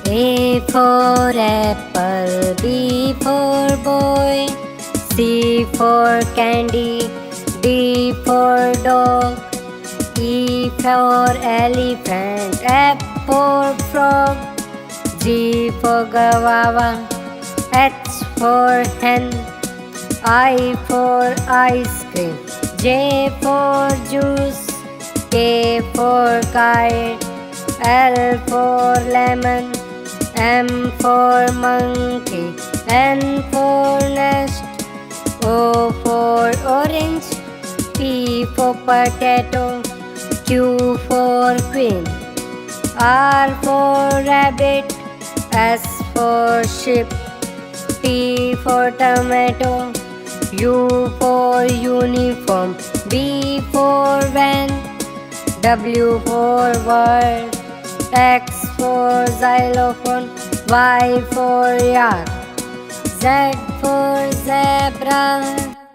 A for apple, B for boy, C for candy, D for dog, E for elephant, F for frog, G for guava, H for hen, I for ice cream, J for juice, K for kite, L for lemon, M for monkey, N for nest, O for orange, P for potato, Q for queen, R for rabbit, S for sheep, T for tomato, U for uniform, V for van, W for world, X for xylophone, Y for yak, Z for zebra.